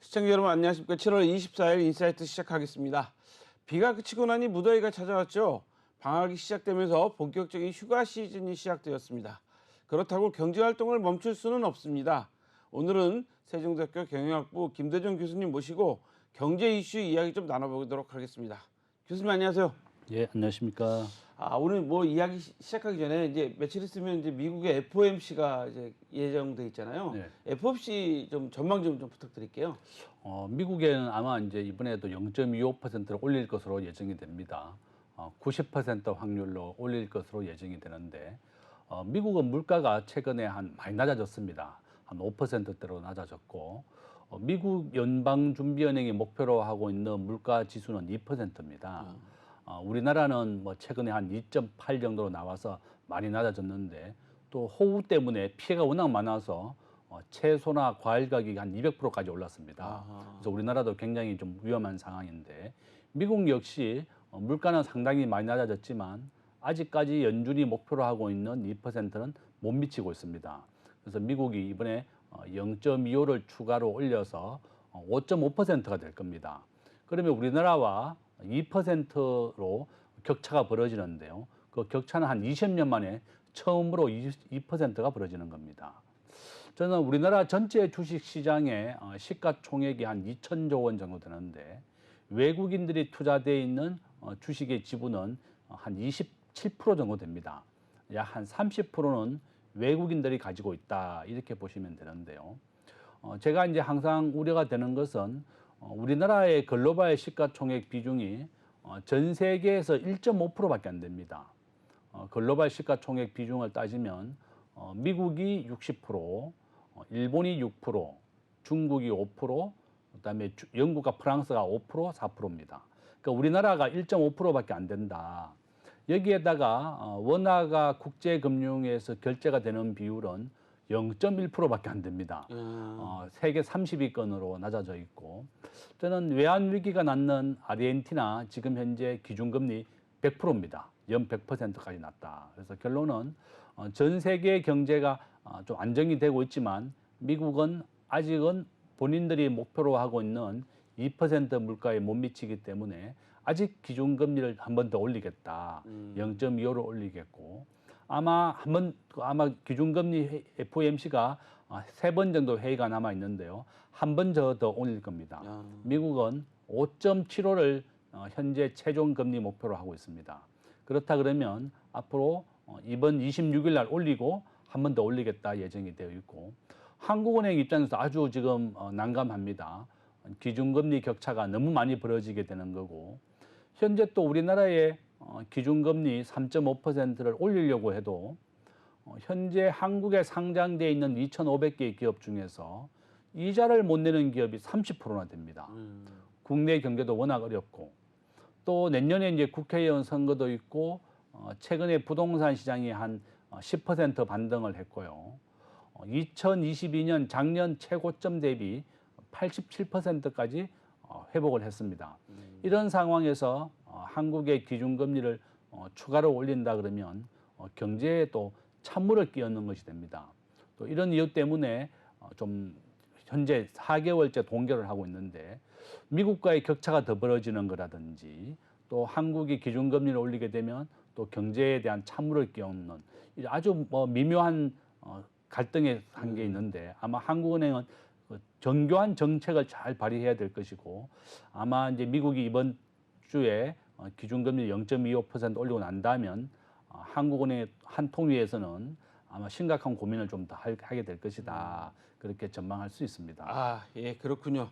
시청자 여러분 안녕하십니까. 7월 24일 인사이트 시작하겠습니다. 비가 그치고 나니 무더위가 찾아왔죠. 방학이 시작되면서 본격적인 휴가 시즌이 시작되었습니다. 그렇다고 경제활동을 멈출 수는 없습니다. 오늘은 세종대학교 경영학부 김대중 교수님 모시고 경제 이슈 이야기 좀 나눠보도록 하겠습니다. 교수님 안녕하세요. 예, 안녕하십니까. 오늘 뭐 이야기 시작하기 전에 이제 며칠 있으면 이제 미국의 FOMC가 이제 예정돼 있잖아요. 네. FOMC 좀 전망 좀 부탁드릴게요. 미국에는 아마 이제 이번에도 0.25%를 올릴 것으로 예정이 됩니다. 90% 확률로 올릴 것으로 예정이 되는데, 미국은 물가가 최근에 많이 낮아졌습니다. 한 5%대로 낮아졌고, 미국 연방준비은행이 목표로 하고 있는 물가 지수는 2%입니다. 우리나라는 뭐 최근에 한 2.8 정도로 나와서 많이 낮아졌는데 또 호우 때문에 피해가 워낙 많아서 채소나 과일 가격이 한 200%까지 올랐습니다. 그래서 우리나라도 굉장히 좀 위험한 상황인데 미국 역시 물가는 상당히 많이 낮아졌지만 아직까지 연준이 목표로 하고 있는 2%는 못 미치고 있습니다. 그래서 미국이 이번에 0.25를 추가로 올려서 5.5%가 될 겁니다. 그러면 우리나라와 2%로 격차가 벌어지는데요. 그 격차는 한 20년 만에 처음으로 2%가 벌어지는 겁니다. 저는 우리나라 전체 주식 시장의 시가총액이 한 2천조 원 정도 되는데 외국인들이 투자되어 있는 주식의 지분은 한 27% 정도 됩니다. 약 한 30%는 외국인들이 가지고 있다 이렇게 보시면 되는데요. 제가 이제 항상 우려가 되는 것은 우리나라의 글로벌 시가총액 비중이 전 세계에서 1.5%밖에 안 됩니다. 글로벌 시가총액 비중을 따지면 미국이 60%, 일본이 6%, 중국이 5%, 그다음에 영국과 프랑스가 5%, 4%입니다. 그러니까 우리나라가 1.5%밖에 안 된다. 여기에다가 원화가 국제금융에서 결제가 되는 비율은 0.1%밖에 안 됩니다. 세계 30위권으로 낮아져 있고 저는 외환 위기가 났는 아르헨티나 지금 현재 기준금리 100%입니다. 연 100%까지 났다. 그래서 결론은 전 세계 경제가 좀 안정이 되고 있지만 미국은 아직은 본인들이 목표로 하고 있는 2% 물가에 못 미치기 때문에 아직 기준금리를 한 번 더 올리겠다. 0.25로 올리겠고 아마 기준금리 FOMC가 3번 정도 회의가 남아 있는데요. 한 번 더 올릴 겁니다. 미국은 5.75를 현재 최종 금리 목표로 하고 있습니다. 그렇다 그러면 앞으로 이번 26일 날 올리고 한 번 더 올리겠다 예정이 되어 있고 한국은행 입장에서 아주 지금 난감합니다. 기준금리 격차가 너무 많이 벌어지게 되는 거고 현재 또 우리나라의 기준금리 3.5%를 올리려고 해도 현재 한국에 상장되어 있는 2,500개의 기업 중에서 이자를 못 내는 기업이 30%나 됩니다. 국내 경제도 워낙 어렵고 또 내년에 이제 국회의원 선거도 있고 최근에 부동산 시장이 한 10% 반등을 했고요. 2022년 작년 최고점 대비 87%까지 회복을 했습니다. 이런 상황에서 한국의 기준금리를 추가로 올린다 그러면 경제에 또 찬물을 끼얹는 것이 됩니다. 또 이런 이유 때문에 좀 현재 4개월째 동결을 하고 있는데 미국과의 격차가 더 벌어지는 거라든지 또 한국이 기준금리를 올리게 되면 또 경제에 대한 찬물을 끼얹는 아주 미묘한 갈등의 한게 있는데 아마 한국은행은 정교한 정책을 잘 발휘해야 될 것이고 아마 이제 미국이 이번 주에 기준금리 0.25% 올리고 난다면 한국은행의 한 통위에서는 아마 심각한 고민을 좀 더 하게 될 것이다. 그렇게 전망할 수 있습니다. 예, 그렇군요.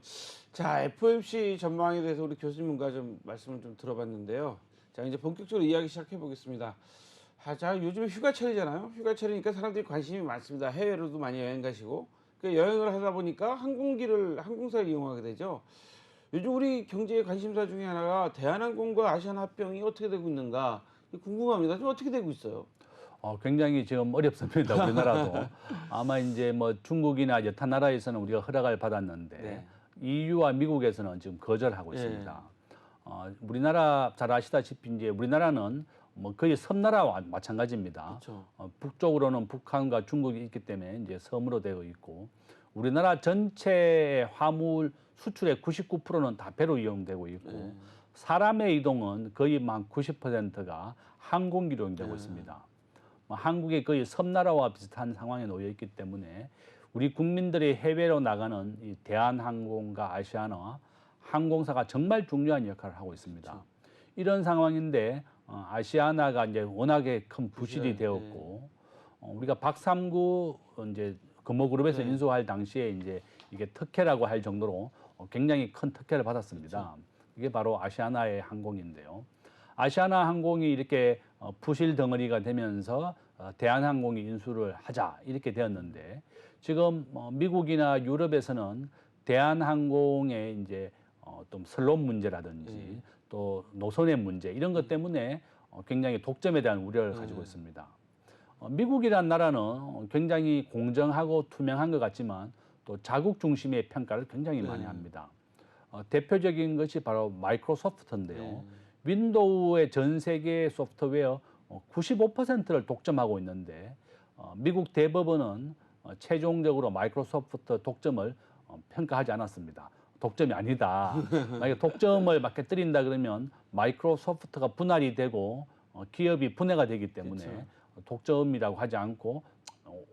자, FOMC 전망에 대해서 우리 교수님과 좀 말씀을 좀 들어봤는데요. 자, 이제 본격적으로 이야기 시작해 보겠습니다. 자, 요즘 휴가철이잖아요. 휴가철이니까 사람들이 관심이 많습니다. 해외로도 많이 여행 가시고. 그 여행을 하다 보니까 항공사를 이용하게 되죠. 요즘 우리 경제의 관심사 중에 하나가 대한항공과 아시아나항공이 어떻게 되고 있는가 궁금합니다. 좀 어떻게 되고 있어요? 굉장히 지금 어렵습니다. 우리나라도. 아마 이제 뭐 중국이나 여타 나라에서는 우리가 허락을 받았는데 네. EU와 미국에서는 지금 거절하고 있습니다. 우리나라 잘 아시다시피 이제 우리나라는 뭐 거의 섬나라와 마찬가지입니다. 그렇죠. 북쪽으로는 북한과 중국이 있기 때문에 이제 섬으로 되어 있고 우리나라 전체 화물 수출의 99%는 다 배로 이용되고 있고 네. 사람의 이동은 거의 막 90%가 항공기로 이용되고 네. 있습니다. 한국이 거의 섬나라와 비슷한 상황에 놓여 있기 때문에 우리 국민들이 해외로 나가는 이 대한항공과 아시아나 항공사가 정말 중요한 역할을 하고 있습니다. 그렇죠. 이런 상황인데 아시아나가 이제 워낙에 큰 부실이 부실, 되었고 우리가 박삼구 이제 금호그룹에서 네. 인수할 당시에 이제 이게 특혜라고 할 정도로 굉장히 큰 특혜를 받았습니다. 그렇죠. 이게 바로 아시아나의 항공인데요. 아시아나 항공이 이렇게 부실 덩어리가 되면서 대한항공이 인수를 하자 이렇게 되었는데 지금 미국이나 유럽에서는 대한항공의 이제 좀 선론 문제라든지 또 노선의 문제 이런 것 때문에 굉장히 독점에 대한 우려를 가지고 있습니다. 미국이란 나라는 굉장히 공정하고 투명한 것 같지만 또 자국 중심의 평가를 굉장히 많이 합니다. 대표적인 것이 바로 마이크로소프트인데요. 윈도우의 전 세계 소프트웨어 95%를 독점하고 있는데 미국 대법원은 최종적으로 마이크로소프트 독점을 평가하지 않았습니다. 독점이 아니다. 만약에 독점을 막 깨뜨린다 그러면 마이크로소프트가 분할이 되고 기업이 분해가 되기 때문에 그렇죠. 독점이라고 하지 않고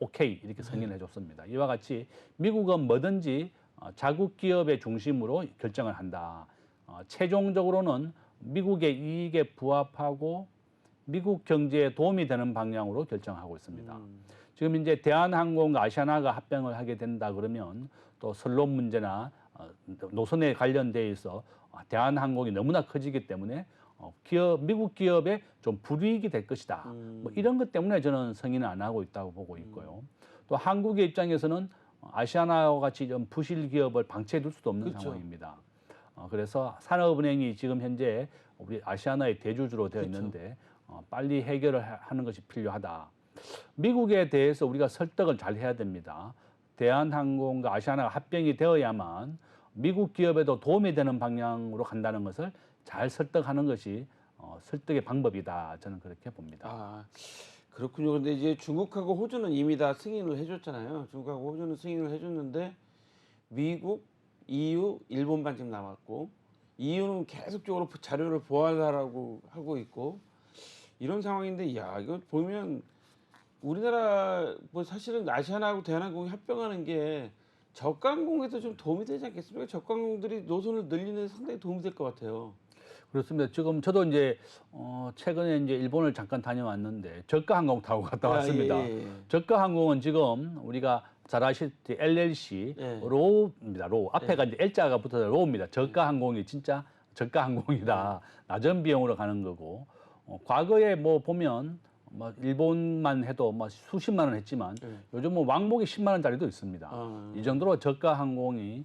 오케이 이렇게 승인을 해줬습니다. 이와 같이 미국은 뭐든지 자국 기업의 중심으로 결정을 한다. 최종적으로는 미국의 이익에 부합하고 미국 경제에 도움이 되는 방향으로 결정하고 있습니다. 지금 이제 대한항공과 아시아나가 합병을 하게 된다 그러면 또 선론 문제나 노선에 관련돼 있어 대한항공이 너무나 커지기 때문에 미국 기업에 좀 불이익이 될 것이다. 뭐 이런 것 때문에 저는 승인을 안 하고 있다고 보고 있고요. 또 한국의 입장에서는 아시아나와 같이 좀 부실 기업을 방치해 둘 수도 없는 그렇죠. 상황입니다. 그래서 산업은행이 지금 현재 우리 아시아나의 대주주로 되어 그렇죠. 있는데 빨리 해결을 하는 것이 필요하다. 미국에 대해서 우리가 설득을 잘 해야 됩니다. 대한항공과 아시아나가 합병이 되어야만 미국 기업에도 도움이 되는 방향으로 간다는 것을 잘 설득하는 것이 설득의 방법이다. 저는 그렇게 봅니다. 아, 그렇군요. 근데 이제 중국하고 호주는 이미 다 승인을 해줬잖아요. 중국하고 호주는 승인을 해줬는데 미국, EU, 일본만 지금 남았고 EU는 계속적으로 자료를 보완하라고 하고 있고 이런 상황인데 야 이거 보면 우리나라 뭐 사실은 아시아나하고 대한항공이 합병하는 게 저가항공에도 좀 도움이 되지 않겠습니까? 저가항공들이 노선을 늘리는 데 상당히 도움이 될 것 같아요. 그렇습니다. 지금 저도 이제 최근에 이제 일본을 잠깐 다녀왔는데 저가 항공 타고 갔다 왔습니다. 예. 저가 항공은 지금 우리가 잘 아시다시피 LLC 예. 로우입니다. 로우 앞에가 이제 L자가 붙어서 로우입니다. 저가 항공이 진짜 저가 항공이다. 낮은 비용으로 가는 거고 과거에 뭐 보면 뭐 일본만 해도 뭐 수십만 원 했지만 요즘 뭐 왕복이 10만 원짜리도 있습니다. 이 정도로 저가 항공이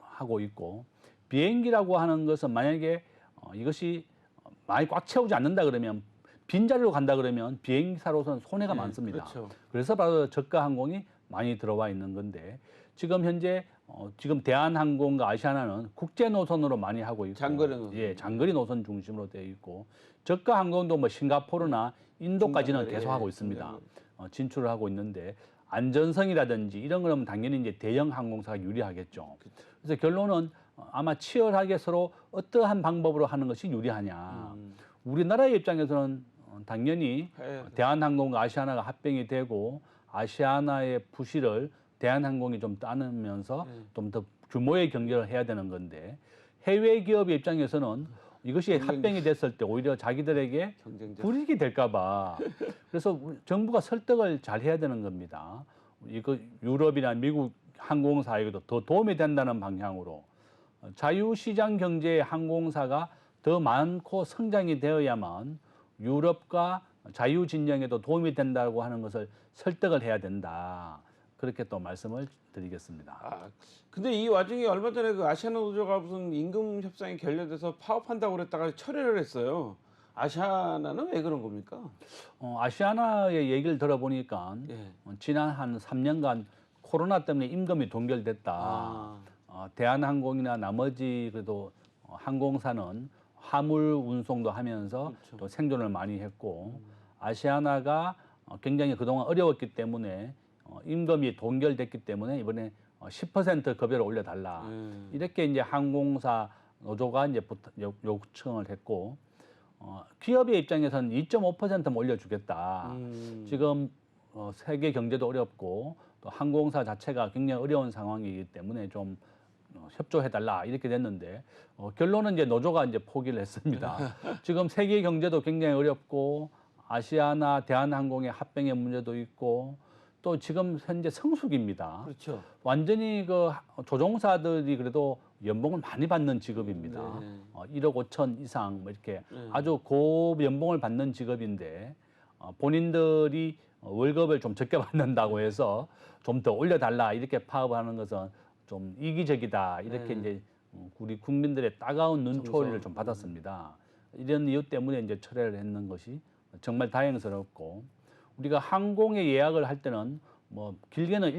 하고 있고 비행기라고 하는 것은 만약에 이것이 많이 꽉 채우지 않는다 그러면 빈자리로 간다 그러면 비행사로서는 손해가 많습니다. 그렇죠. 그래서 바로 저가 항공이 많이 들어와 있는 건데 지금 현재 지금 대한항공과 아시아나는 국제 노선으로 많이 하고 있고 장거리 노선. 예, 장거리 노선 중심으로 되어 있고 저가 항공도 뭐 싱가포르나 인도까지는 중간거리, 계속 하고 예, 있습니다. 중간거리. 진출을 하고 있는데 안전성이라든지 이런 거는 당연히 이제 대형 항공사가 유리하겠죠. 그래서 결론은 아마 치열하게 서로 어떠한 방법으로 하는 것이 유리하냐. 우리나라의 입장에서는 당연히 대한항공과 아시아나가 합병이 되고 아시아나의 부실을 대한항공이 좀 따르면서 좀 더 규모의 경쟁을 해야 되는 건데 해외 기업의 입장에서는 이것이 합병이 됐을 때 오히려 자기들에게 경쟁자. 불이익이 될까 봐. 그래서 정부가 설득을 잘 해야 되는 겁니다. 이거 유럽이나 미국 항공사에게도 더 도움이 된다는 방향으로 자유시장 경제의 항공사가 더 많고 성장이 되어야만 유럽과 자유진영에도 도움이 된다고 하는 것을 설득을 해야 된다. 그렇게 또 말씀을 드리겠습니다. 아, 근데 이 와중에 얼마 전에 그 아시아나노조가 무슨 임금 협상에 결렬돼서 파업한다고 그랬다가 철회를 했어요. 아시아나는 왜 그런 겁니까? 아시아나의 얘기를 들어보니까 예. 지난 한 3년간 코로나 때문에 임금이 동결됐다. 아, 대한항공이나 나머지 그래도 항공사는 화물 운송도 하면서 그렇죠. 또 생존을 많이 했고 아시아나가 굉장히 그동안 어려웠기 때문에 임금이 동결됐기 때문에 이번에 10% 급여를 올려달라. 이렇게 이제 항공사 노조가 이제 요청을 했고, 기업의 입장에서는 2.5%만 올려주겠다. 지금 세계 경제도 어렵고 또 항공사 자체가 굉장히 어려운 상황이기 때문에 좀 협조해달라 이렇게 됐는데 결론은 이제 노조가 이제 포기를 했습니다. 지금 세계 경제도 굉장히 어렵고 아시아나 대한항공의 합병의 문제도 있고 또 지금 현재 성수기입니다. 그렇죠. 완전히 그 조종사들이 그래도 연봉을 많이 받는 직업입니다. 1억 5천 이상 뭐 이렇게 아주 고 연봉을 받는 직업인데 본인들이 월급을 좀 적게 받는다고 해서 좀 더 올려달라 이렇게 파업을 하는 것은 좀 이기적이다 이렇게 이제 우리 국민들의 따가운 눈초리를 좀 받았습니다. 이런 이유 때문에 이제 철회를 했는 것이 정말 다행스럽고 우리가 항공에 예약을 할 때는 뭐 길게는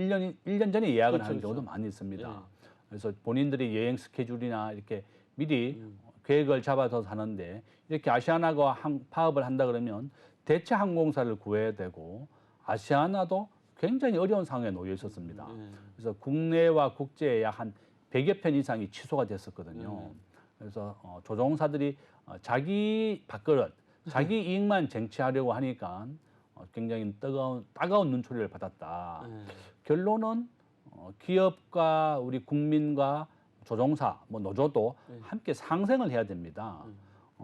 1년 전에 예약을 하는 경우도 많이 있습니다. 그래서 본인들이 여행 스케줄이나 이렇게 미리 계획을 잡아서 하는데 이렇게 아시아나가 파업을 한다 그러면 대체 항공사를 구해야 되고 아시아나도 굉장히 어려운 상황에 놓여 있었습니다. 그래서 국내와 국제에 약 한 100여 편 이상이 취소가 됐었거든요. 그래서 조종사들이 자기 밥그릇, 자기 이익만 쟁취하려고 하니까 굉장히 따가운 눈초리를 받았다. 결론은 기업과 우리 국민과 조종사, 뭐 노조도 함께 상생을 해야 됩니다.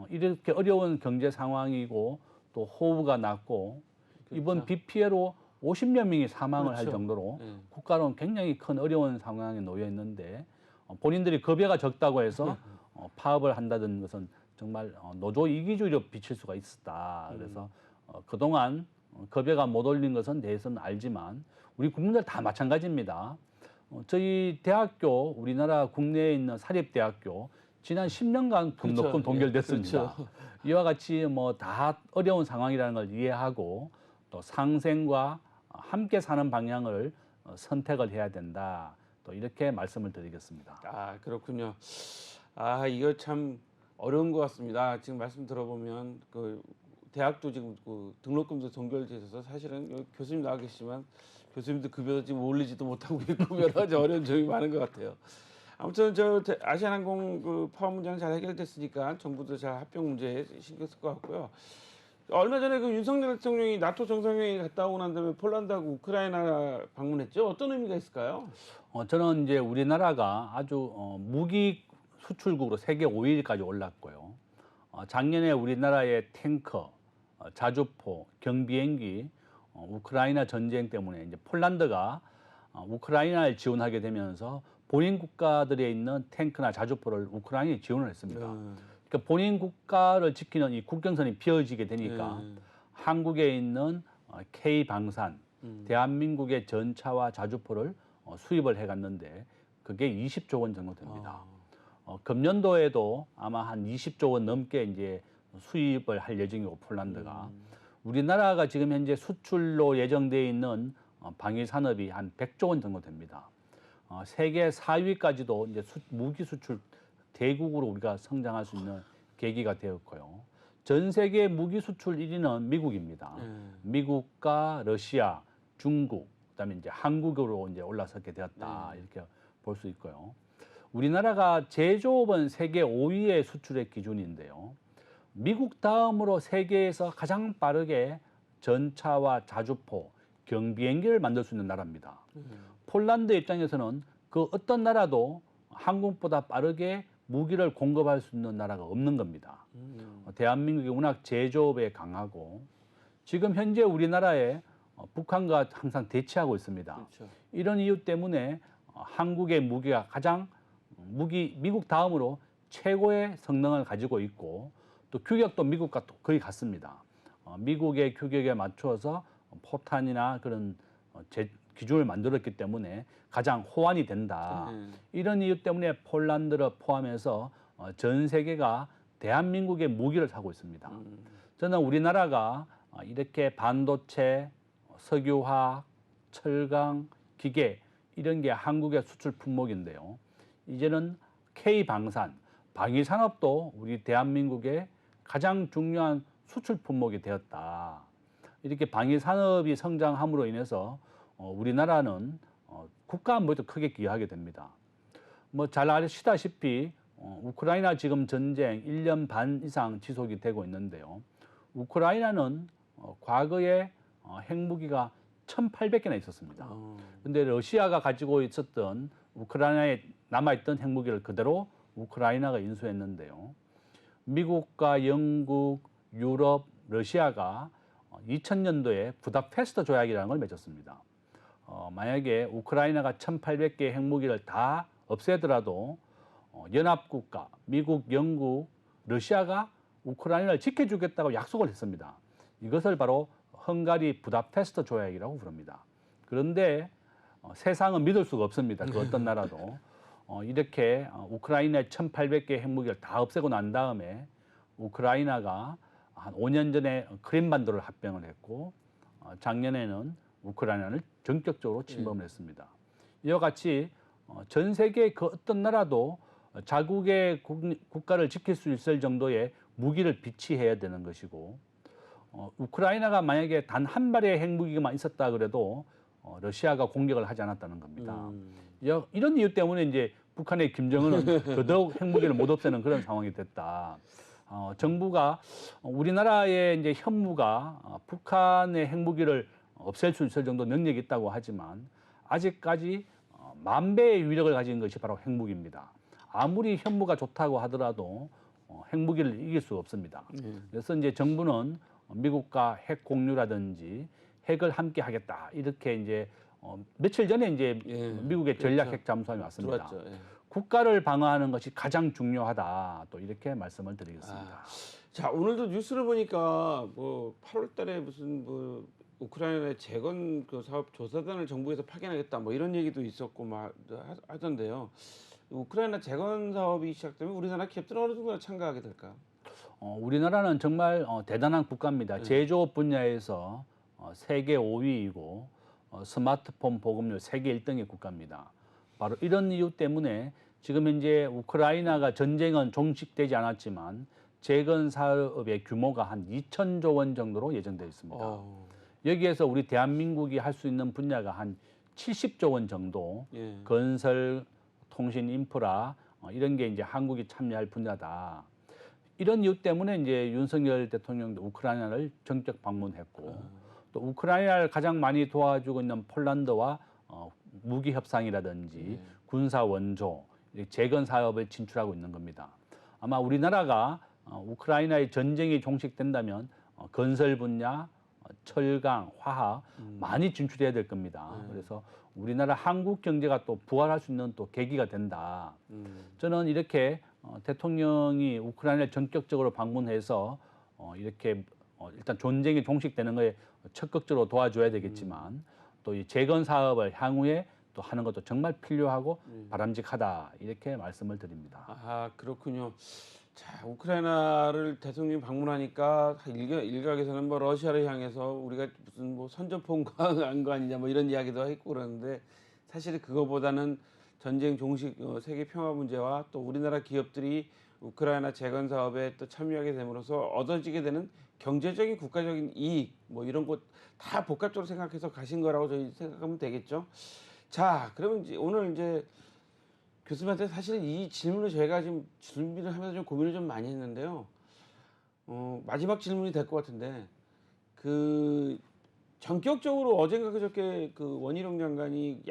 이렇게 어려운 경제 상황이고 또 호우가 났고 이번 비 피해로 50여 명이 사망을 할 정도로 국가로는 굉장히 큰 어려운 상황에 놓여 있는데 본인들이 급여가 적다고 해서 파업을 한다는 것은 정말 노조 이기주의로 비칠 수가 있었다. 그래서 그동안 급여가 못 올린 것은 대해서는 알지만 우리 국민들 다 마찬가지입니다. 저희 대학교, 우리나라 국내에 있는 사립대학교 지난 10년간 등록금 동결됐습니다. 이와 같이 뭐 다 어려운 상황이라는 걸 이해하고 또 상생과 함께 사는 방향을 선택을 해야 된다. 또 이렇게 말씀을 드리겠습니다. 아, 그렇군요. 아, 이거 참 어려운 것 같습니다. 지금 말씀 들어보면 그 대학도 지금 그 등록금도 동결돼 있어서 사실은 여기 교수님 나와 계시지만 교수님도 급여도 지금 올리지도 못하고 있고 여러 가지 어려운 점이 많은 것 같아요. 아무튼 아시아나항공 그 파업 문제는 잘 해결됐으니까 정부도 잘 합병 문제에 신경 쓸 것 같고요. 얼마 전에 그 윤석열 대통령이 나토 정상회의 갔다 오고 난 다음에 폴란드하고 우크라이나 방문했죠. 어떤 의미가 있을까요? 저는 이제 우리나라가 아주 무기 수출국으로 세계 5위까지 올랐고요. 작년에 우리나라의 탱커, 자주포, 경비행기, 우크라이나 전쟁 때문에 이제 폴란드가 우크라이나를 지원하게 되면서 본인 국가들에 있는 탱크나 자주포를 우크라이나에 지원을 했습니다. 그러니까 본인 국가를 지키는 이 국경선이 비어지게 되니까 한국에 있는 K방산, 대한민국의 전차와 자주포를 수입을 해갔는데 그게 20조 원 정도 됩니다. 금년도에도 아마 한 20조 원 넘게 이제 수입을 할 예정이고 폴란드가 우리나라가 지금 현재 수출로 예정돼 있는 방위 산업이 한 100조 원 정도 됩니다. 세계 4위까지도 이제 무기 수출 대국으로 우리가 성장할 수 있는 계기가 되었고요. 전 세계 무기 수출 1위는 미국입니다. 미국과 러시아, 중국, 그다음에 이제 한국으로 이제 올라서게 되었다 이렇게 볼 수 있고요. 우리나라가 제조업은 세계 5위의 수출의 기준인데요. 미국 다음으로 세계에서 가장 빠르게 전차와 자주포, 경비행기를 만들 수 있는 나라입니다. 폴란드 입장에서는 그 어떤 나라도 한국보다 빠르게 무기를 공급할 수 있는 나라가 없는 겁니다. 대한민국이 워낙 제조업에 강하고 지금 현재 우리나라에 북한과 항상 대치하고 있습니다. 그렇죠. 이런 이유 때문에 한국의 무기가 가장 미국 다음으로 최고의 성능을 가지고 있고 또 규격도 미국과 거의 같습니다. 미국의 규격에 맞추어서 포탄이나 그런 기준을 만들었기 때문에 가장 호환이 된다. 이런 이유 때문에 폴란드를 포함해서 전 세계가 대한민국의 무기를 사고 있습니다. 저는 우리나라가 이렇게 반도체, 석유화학, 철강, 기계 이런 게 한국의 수출 품목인데요. 이제는 K방산, 방위산업도 우리 대한민국의 가장 중요한 수출 품목이 되었다. 이렇게 방위산업이 성장함으로 인해서 우리나라는 국가 안보에도 크게 기여하게 됩니다. 뭐 잘 아시다시피 우크라이나 지금 전쟁 1년 반 이상 지속이 되고 있는데요. 우크라이나는 과거에 핵무기가 1,800개나 있었습니다. 근데 러시아가 가지고 있었던 우크라이나에 남아있던 핵무기를 그대로 우크라이나가 인수했는데요. 미국과 영국, 유럽, 러시아가 2000년도에 부다페스트 조약이라는 걸 맺었습니다. 만약에 우크라이나가 1,800개의 핵무기를 다 없애더라도 연합국가, 미국, 영국, 러시아가 우크라이나를 지켜주겠다고 약속을 했습니다. 이것을 바로 헝가리 부다페스트 조약이라고 부릅니다. 그런데 세상은 믿을 수가 없습니다. 그 어떤 나라도. 이렇게 우크라이나의 1,800개 핵무기를 다 없애고 난 다음에 우크라이나가 한 5년 전에 크림반도를 합병을 했고 작년에는 우크라이나를 전격적으로 침범을 했습니다. 이와 같이 전 세계 그 어떤 나라도 자국의 국가를 지킬 수 있을 정도의 무기를 비치해야 되는 것이고 우크라이나가 만약에 단 한 발의 핵무기만 있었다 그래도 러시아가 공격을 하지 않았다는 겁니다. 이런 이유 때문에 이제 북한의 김정은은 더더욱 핵무기를 못 없애는 그런 상황이 됐다. 정부가 우리나라의 이제 현무가 북한의 핵무기를 없앨 수 있을 정도 능력이 있다고 하지만 아직까지 10,000배의 위력을 가진 것이 바로 핵무기입니다. 아무리 현무가 좋다고 하더라도 핵무기를 이길 수 없습니다. 그래서 이제 정부는 미국과 핵 공유라든지 핵을 함께 하겠다 이렇게 이제 며칠 전에 이제 미국의 전략 핵 잠수함이 왔습니다. 들어왔죠. 국가를 방어하는 것이 가장 중요하다 또 이렇게 말씀을 드리겠습니다. 자, 오늘도 뉴스를 보니까 뭐 8월달에 무슨 뭐 우크라이나의 재건 그 사업 조사단을 정부에서 파견하겠다 뭐 이런 얘기도 있었고 막 하던데요. 우크라이나 재건 사업이 시작되면 우리나라 기업들은 어느 정도 참가하게 될까요? 우리나라는 정말 대단한 국가입니다. 제조업 분야에서 세계 5위이고 스마트폰 보급률 세계 1등의 국가입니다. 바로 이런 이유 때문에 지금 현재 우크라이나가 전쟁은 종식되지 않았지만 재건 사업의 규모가 한 2,000조 원 정도로 예정되어 있습니다. 여기에서 우리 대한민국이 할 수 있는 분야가 한 70조 원 정도 건설, 통신, 인프라 이런 게 이제 한국이 참여할 분야다. 이런 이유 때문에 이제 윤석열 대통령도 우크라이나를 전격 방문했고 또 우크라이나를 가장 많이 도와주고 있는 폴란드와 무기 협상이라든지 군사 원조, 재건 사업을 진출하고 있는 겁니다. 아마 우리나라가 우크라이나의 전쟁이 종식된다면 건설 분야, 철강, 화학 많이 진출해야 될 겁니다. 그래서 우리나라 한국 경제가 또 부활할 수 있는 또 계기가 된다. 저는 이렇게 대통령이 우크라이나를 전격적으로 방문해서 이렇게 일단 전쟁이 종식되는 거에 적극적으로 도와줘야 되겠지만 또 이 재건 사업을 향후에 또 하는 것도 정말 필요하고 바람직하다 이렇게 말씀을 드립니다. 아, 그렇군요. 자, 우크라이나를 대통령이 방문하니까 일각에서는 뭐 러시아를 향해서 우리가 무슨 뭐 선전포고한 거 아니냐 뭐 이런 이야기도 했고 그러는데 사실 그거보다는 전쟁 종식 세계 평화 문제와 또 우리나라 기업들이 우크라이나 재건 사업에 또 참여하게 됨으로써 얻어지게 되는 경제적인 국가적인 이익 뭐 이런 것 다 복합적으로 생각해서 가신 거라고 저희 생각하면 되겠죠. 자, 그러면 이제 오늘 이제 교수님한테 사실 이 질문을 저희가 지금 준비를 하면서 좀 고민을 좀 많이 했는데요. 마지막 질문이 될 것 같은데 그 전격적으로 어젠가 그저께 그 원희룡 장관이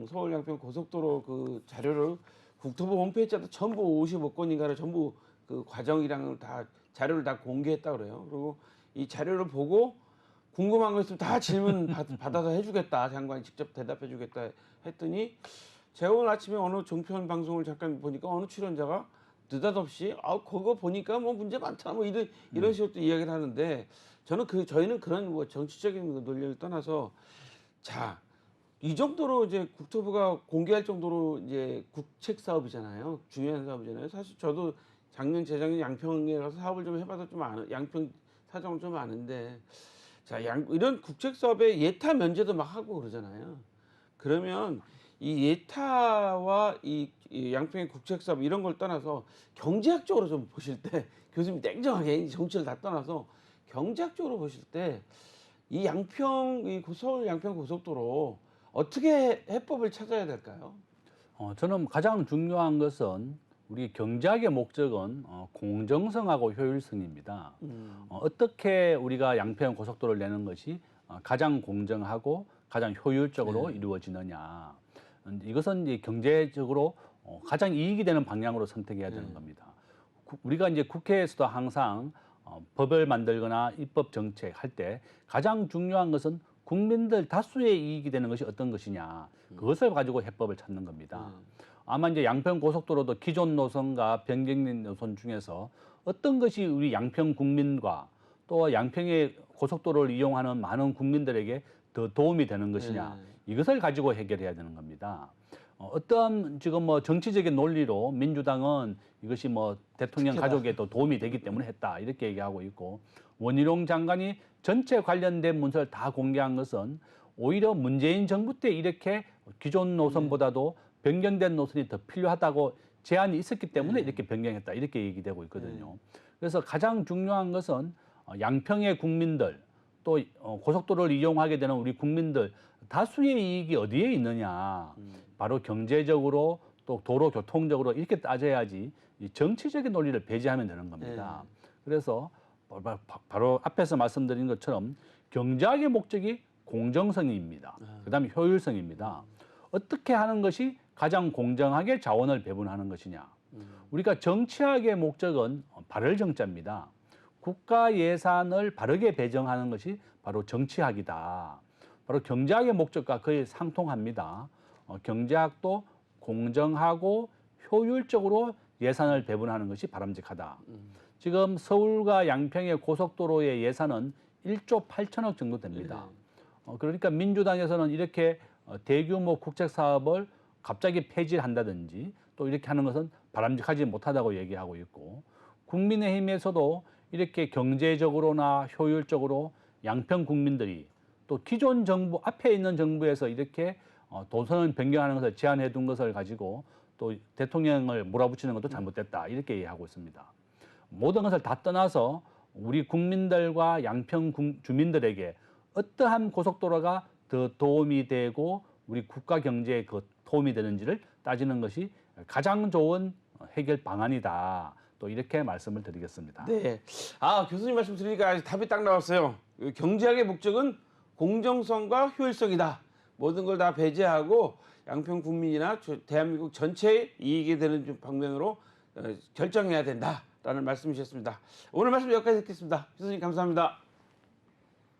서울 양평 고속도로 그 자료를 국토부 홈페이지에다 전부 55건인가를 전부 그 과정이랑 다 자료를 다 공개했다 그래요. 그리고 이 자료를 보고 궁금한 거 있으면 다 질문 받아서 해주겠다. 장관이 직접 대답해주겠다 했더니 제가 오늘 아침에 어느 종편 방송을 잠깐 보니까 어느 출연자가 느닷없이 그거 보니까 뭐 문제 많다 뭐 이런 식으로 또 이야기를 하는데 저희는 그런 뭐 정치적인 논리를 떠나서 자, 이 정도로 이제 국토부가 공개할 정도로 이제 국책 사업이잖아요. 중요한 사업이잖아요. 사실 저도 작년 재작년 양평에 가서 사업을 좀 해봐서 양평 사정을 좀 아는데 자, 이런 국책 사업에 예타 면제도 막 하고 그러잖아요. 그러면 이 예타와 이 양평의 국책 사업 이런 걸 떠나서 경제학적으로 좀 보실 때 교수님 냉정하게 정치를 다 떠나서 경제학적으로 보실 때 이 서울 양평 고속도로 어떻게 해법을 찾아야 될까요? 저는 가장 중요한 것은 우리 경제학의 목적은 공정성하고 효율성입니다. 어떻게 우리가 양평 고속도로를 내는 것이 가장 공정하고 가장 효율적으로 이루어지느냐. 이것은 이제 경제적으로 가장 이익이 되는 방향으로 선택해야 되는 겁니다. 우리가 이제 국회에서도 항상 법을 만들거나 입법 정책 할 때 가장 중요한 것은 국민들 다수의 이익이 되는 것이 어떤 것이냐. 그것을 가지고 해법을 찾는 겁니다. 아마 이제 양평 고속도로도 기존 노선과 변경된 노선 중에서 어떤 것이 우리 양평 국민과 또 양평의 고속도로를 이용하는 많은 국민들에게 더 도움이 되는 것이냐. 이것을 가지고 해결해야 되는 겁니다. 어떠한 지금 뭐 정치적인 논리로 민주당은 이것이 뭐 대통령 특혜다. 가족에도 도움이 되기 때문에 했다. 이렇게 얘기하고 있고 원희룡 장관이 전체 관련된 문서를 다 공개한 것은 오히려 문재인 정부 때 이렇게 기존 노선보다도 변경된 노선이 더 필요하다고 제안이 있었기 때문에 이렇게 변경했다. 이렇게 얘기되고 있거든요. 그래서 가장 중요한 것은 양평의 국민들 또 고속도로를 이용하게 되는 우리 국민들 다수의 이익이 어디에 있느냐. 바로 경제적으로 또 도로 교통적으로 이렇게 따져야지 이 정치적인 논리를 배제하면 되는 겁니다. 그래서 바로 앞에서 말씀드린 것처럼 경제학의 목적이 공정성입니다. 그다음에 효율성입니다. 어떻게 하는 것이 가장 공정하게 자원을 배분하는 것이냐. 우리가 정치학의 목적은 바를 정자입니다. 국가 예산을 바르게 배정하는 것이 바로 정치학이다. 바로 경제학의 목적과 거의 상통합니다. 경제학도 공정하고 효율적으로 예산을 배분하는 것이 바람직하다. 지금 서울과 양평의 고속도로의 예산은 1조 8천억 정도 됩니다. 그러니까 민주당에서는 이렇게 대규모 국책 사업을 갑자기 폐지한다든지 또 이렇게 하는 것은 바람직하지 못하다고 얘기하고 있고 국민의힘에서도 이렇게 경제적으로나 효율적으로 양평 국민들이 또 기존 정부 앞에 있는 정부에서 이렇게 도선 변경하는 것을 제안해 둔 것을 가지고 또 대통령을 몰아붙이는 것도 잘못됐다 이렇게 얘기하고 있습니다. 모든 것을 다 떠나서 우리 국민들과 양평 주민들에게 어떠한 고속도로가 더 도움이 되고 우리 국가 경제에 그 도움이 되는지를 따지는 것이 가장 좋은 해결 방안이다. 또 이렇게 말씀을 드리겠습니다. 네. 교수님 말씀 들으니까 답이 딱 나왔어요. 경제학의 목적은 공정성과 효율성이다. 모든 걸 다 배제하고 양평 국민이나 대한민국 전체의 이익이 되는 방면으로 결정해야 된다라는 말씀이셨습니다. 오늘 말씀 여기까지 듣겠습니다. 교수님 감사합니다.